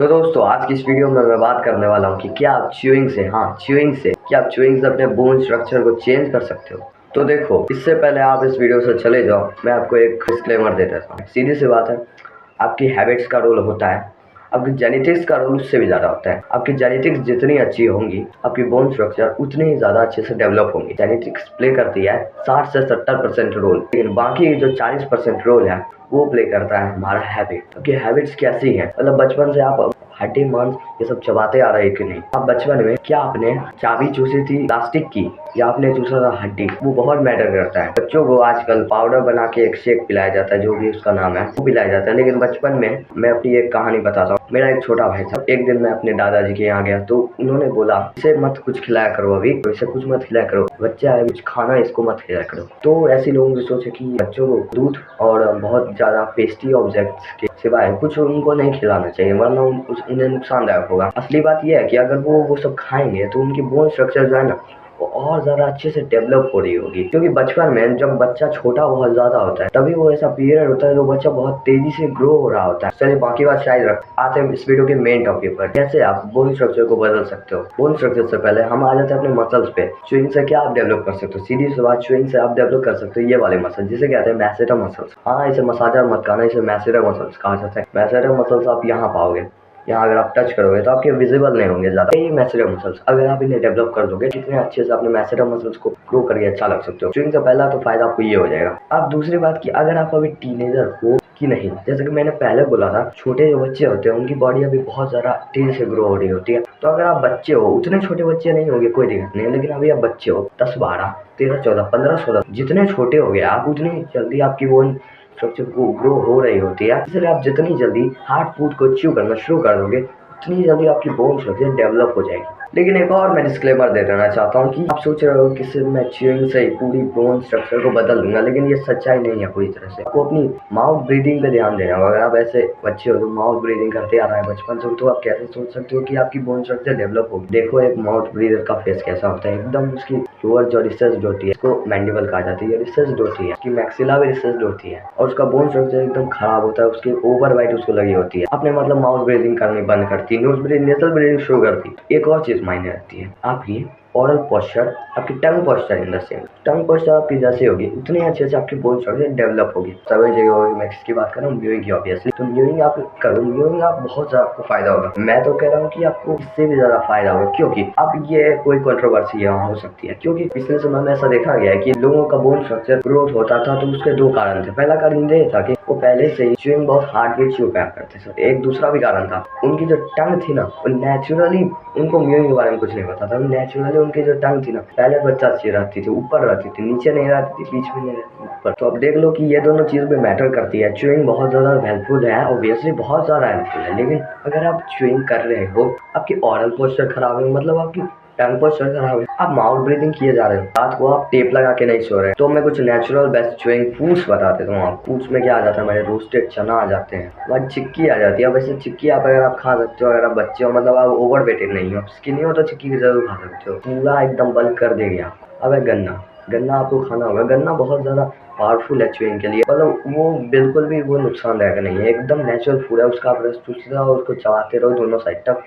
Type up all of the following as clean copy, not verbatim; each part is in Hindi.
तो दोस्तों आज की इस वीडियो में मैं बात करने वाला हूँ कि क्या आप च्यूइंग से अपने बोन स्ट्रक्चर को चेंज कर सकते हो। तो देखो, इससे पहले आप इस वीडियो से चले जाओ, मैं आपको एक डिस्क्लेमर दे देता हूँ। सीधी सी बात है, आपकी हैबिट्स का रोल होता है, आपकी जेनेटिक्स का रोल उससे भी ज़्यादा होता है। आपकी जेनेटिक्स जितनी अच्छी होंगी, आपकी बोन स्ट्रक्चर उतनी ही ज़्यादा अच्छे से डेवलप होंगी। जेनेटिक्स प्ले करती है 60 से 70% रोल, लेकिन बाकी जो 40% रोल है वो प्ले करता है हमारा हैबिट। आपकी हैबिट्स कैसी है, मतलब बचपन से आप हड्डी मांस ये सब चबाते आ रहे हैं कि नहीं। आप बचपन में क्या आपने चाबी चूसी थी प्लास्टिक की या आपने चूसा था हड्डी, वो बहुत मैटर करता है। बच्चों को आजकल पाउडर बना के एक शेक पिलाया जाता है, जो भी उसका नाम है वो पिलाया जाता है, लेकिन बचपन में मैं अपनी एक कहानी बताता हूँ। मेरा एक छोटा भाई था, एक दिन मैं अपने दादाजी के यहाँ गया तो उन्होंने बोला इसे मत कुछ खिलाया करो, अभी इसे कुछ मत खिलाया करो, बच्चा है कुछ खाना इसको मत खिलाया करो। तो ऐसे लोगों की सोच है कि बच्चों को दूध और बहुत ज्यादा पेस्ट्री ऑब्जेक्ट्स के सिवाय कुछ उनको नहीं खिलाना चाहिए, वरना उन्हें नुकसानदायक होगा। असली बात यह है कि अगर वो सब खाएंगे तो उनकी बोन स्ट्रक्चर जो है ना वो और ज्यादा अच्छे से डेवलप हो रही होगी। क्योंकि बचपन में जब बच्चा छोटा बहुत ज्यादा होता है तभी वो ऐसा पीरियड होता है जो बच्चा बहुत तेजी से ग्रो हो रहा होता है। चलिए बाकी बात शायद आते हैं इस वीडियो के मेन टॉपिक पर, कैसे आप बोन स्ट्रक्चर को बदल सकते हो। बोन स्ट्रक्चर से पहले हम आ जाते हैं अपने मसल्स पे। च्यूइंग से क्या आप डेवलप कर सकते हो, सीधी सी बात, च्यूइंग से आप डेवलप कर सकते हो ये वाले मसल जिसे कहते हैं मैसेटा मसल्स। हाँ, इसे मसाजर मत कहना, इसे मैसेटा मसल्स कहा जाता है। मैसेटा मसल्स आप यहाँ पाओगे, यहाँ अगर आप टच करोगे तो आपके विजिबल नहीं होंगे ज्यादा ये मैसेटा मसल्स। अगर आप इन्हें डेवलप कर दोगे, कितने अच्छे से अपने मैसेटा मसल्स को ग्रो करके अच्छा लग सकते हो। च्यूइंग का पहला तो फायदा आपको ये हो जाएगा। अब दूसरी बात की, अगर आप अभी टीनेजर हो कि नहीं, जैसे कि मैंने पहले बोला था, छोटे जो बच्चे होते हैं उनकी बॉडी अभी बहुत ज्यादा तेजी से ग्रो हो रही होती है। तो अगर आप बच्चे हो, उतने छोटे बच्चे नहीं होंगे कोई दिक्कत नहीं, लेकिन अभी आप बच्चे हो 10 12 13 14 15 16, जितने छोटे हो गए आप उतनी जल्दी आपकी वो स्ट्रक्चर को ग्रो हो रही होती है। इसलिए आप जितनी जल्दी हार्ड फूड को च्यू करना शुरू कर दोगे उतनी जल्दी आपकी बोन स्ट्रक्चर डेवलप हो जाएगी। लेकिन एक और मैं डिस्क्लेमर दे देना चाहता हूँ कि आप सोच रहे हो कि सिर्फ मैं च्यूइंग से पूरी बोन स्ट्रक्चर को बदल दूंगा, लेकिन ये सच्चाई नहीं है पूरी तरह से। आपको अपनी माउथ ब्रीदिंग पे ध्यान देना होगा। अगर आप ऐसे बच्चे हो तो माउथ ब्रीदिंग करते आ रहा है बचपन से, तो आप कैसे सोच सकते हो कि आपकी बोन स्ट्रक्चर डेवलप होगी। देखो एक माउथ ब्रीदर का फेस कैसा होता है, एकदम उसकी लोअर जो रिसेस्ड होती है इसको मैंडिबल कहा जाता है, ये रिसेस्ड होती है, उसकी मैक्सिला भी रिसेस्ड होती है और उसका बोन स्ट्रक्चर एकदम खराब होता है, उसकी ओवर वाइट उसको लगी होती है। आपने मतलब माउथ ब्रीदिंग करनी बंद करती, नोज ब्रीदिंग नेजल ब्रीदिंग शुरू करती। एक और चीज मायने रखती है, आपकी ओरल पोस्चर, आपकी tongue posture in the same. Tongue posture आपकी जैसे होगी उतनी अच्छे से आपकी बोन स्ट्रक्चर डेवलप होगी। सभी जगह होगी। मैं किसकी बात कर रहा हूँ, म्यूइंग की ऑब्वियसली। तो म्यूइंग आप करो, म्यूइंग आप बहुत ज्यादा आपको फायदा होगा। मैं तो कह रहा हूँ कि आपको इससे भी ज्यादा फायदा होगा, क्योंकि अब ये कोई कंट्रोवर्सी यहाँ हो सकती है, क्योंकि पिछले समय में ऐसा देखा गया है कि लोगों का बोन स्ट्रक्चर ग्रोथ होता था तो उसके दो कारण थे। पहला कारण ये था कि वो पहले से ही च्यूइंग बहुत हार्डली च्यू करते थे। एक दूसरा भी कारण था, उनकी जो टंग थी ना वो नेचुरली, उनको म्यूइंग के बारे में कुछ नहीं पता था, नेचुरली उनकी जो टंग थी ना पहले बच्चा अच्छी रहती थी, ऊपर रहती थी, नीचे नहीं रहती थी, बीच में नहीं रहती ऊपर। तो अब देख लो कि ये दोनों चीज भी मैटर करती है। च्यूइंग बहुत ज्यादा हेल्पफुल है, ऑब्वियसली बहुत ज्यादा हेल्पफुल है, लेकिन अगर आप च्यूइंग कर रहे हो, आपकी ऑरल पोस्चर खराब है, मतलब आपकी टंग पोस्चर खराब है, आप माउथ ब्रीदिंग किए जा रहे हो, रात को आप टेप लगा के नहीं सो रहे, तो मैं कुछ नेचुरल बेस्ट च्यूइंग फूड्स बता देता हूँ आपको। फूड्स में क्या आ जाता है, हमारे रोस्टेड चना आ जाते हैं, बाद चिक्की आ जाती है। अब ऐसे चिक्की आप अगर आप खा सकते हो, अगर आप बच्चे हो, मतलब आप ओवर वेटेड नहीं हो, स्किनी हो, तो चिक्की जरूर खा सकते हो, पूरा एकदम बल्क कर देगी आप। अब है गन्ना, गन्ना आपको खाना होगा। गन्ना बहुत ज्यादा पावरफुल है च्यूइंग के लिए, मतलब वो बिल्कुल भी वो नुकसानदायक नहीं है, एकदम नेचुरल फूड है। उसका आप रस चूसते रहो, उसको चबाते रहो दोनों साइड तक,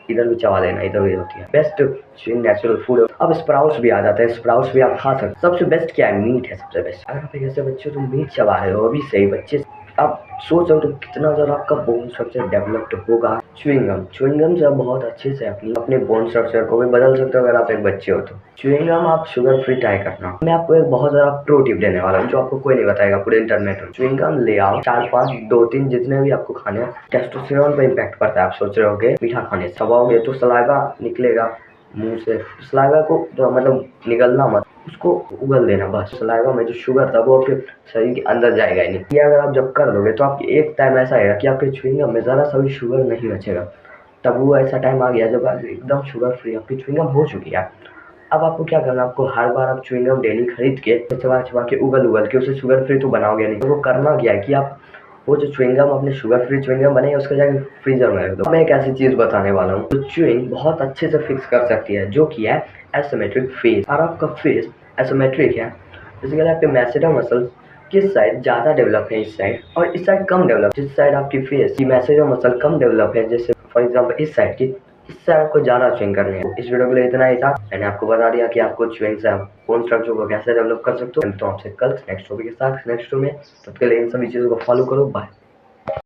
इधर भी चबा लेना, इधर भी होती है बेस्ट च्यूइंग नेचुरल फूड। अब स्प्राउट्स भी आ जाते हैं, स्प्राउट्स भी आप खा सकते हैं। सबसे बेस्ट क्या है, मीट है सबसे बेस्ट। अगर आप एक ऐसे बच्चे हो तो मीट चबा रहे हो, अभी सही बच्चे आप सोच रहे हो तो कितना ज़्यादा आपका बोन स्ट्रक्चर डेवलप्ड होगा। च्युइंगम से आप बहुत अच्छे से अपने बोन स्ट्रक्चर को भी बदल सकते हो अगर आप एक बच्चे हो तो। च्युइंगम आप शुगर फ्री ट्राई करना। मैं आपको एक बहुत ज़्यादा प्रो टिप देने वाला हूँ जो आपको कोई नहीं बताएगा पूरे इंटरनेट में। च्युइंगम ले आओ 4 5 2 3 जितने भी आपको खाने हैं। टेस्टोस्टेरोन पर इम्पैक्ट पड़ता है। आप सोच रहे होगे मीठा खाने से चबाओगे तो सलाइवा निकलेगा मुंह से, सलाइवा को तो मतलब निगलना मत, उसको उगल देना बस। सलाइवा में जो शुगर था वो आपके शरीर के अंदर जाएगा ही नहीं। ये अगर आप जब कर लोगे तो आपकी एक टाइम ऐसा आएगा कि आपके च्युइंगम में ज़रा सा भी शुगर नहीं बचेगा। तब वो ऐसा टाइम आ गया जब आप एकदम शुगर फ्री आपकी च्युइंगम हो चुकी है। अब आपको क्या करना, आपको हर बार आप च्युइंगम डेली खरीद के चबा चबा के उगल के उसे शुगर फ्री तो बनाओगे नहीं। तो वो करना क्या है कि आप वो जो च्युइंगम अपने शुगर फ्री च्युइंगम बने उसको जाके फ्रीजर में रख दो। मैं एक ऐसी चीज बताने वाला हूँ जो च्युइंग बहुत अच्छे से फिक्स कर सकती है, जो कि है एसिमेट्रिक फेस। और आपका फेस एसिमेट्रिक है, बेसिकली आपके मैसेटा मसल किस साइड ज्यादा डेवलप है, इस साइड, और इस साइड कम डेवलप। जिस साइड आपकी फेस की मैसेटा मसल कम डेवलप है, जैसे फॉर एग्जाम्पल इस साइड की, इससे आपको ज़्यादा च्युइंग करनी है। इस वीडियो के लिए इतना ही था। मैंने आपको बता दिया कि आपको च्युइंग से आप बोन स्ट्रक्चर को कैसे डेवलप कर सकते हो। तो आपसे कल नेक्स्ट टॉपिक के साथ नेक्स्ट में, तब के लिए इन सभी चीज़ों को फॉलो करो। बाय।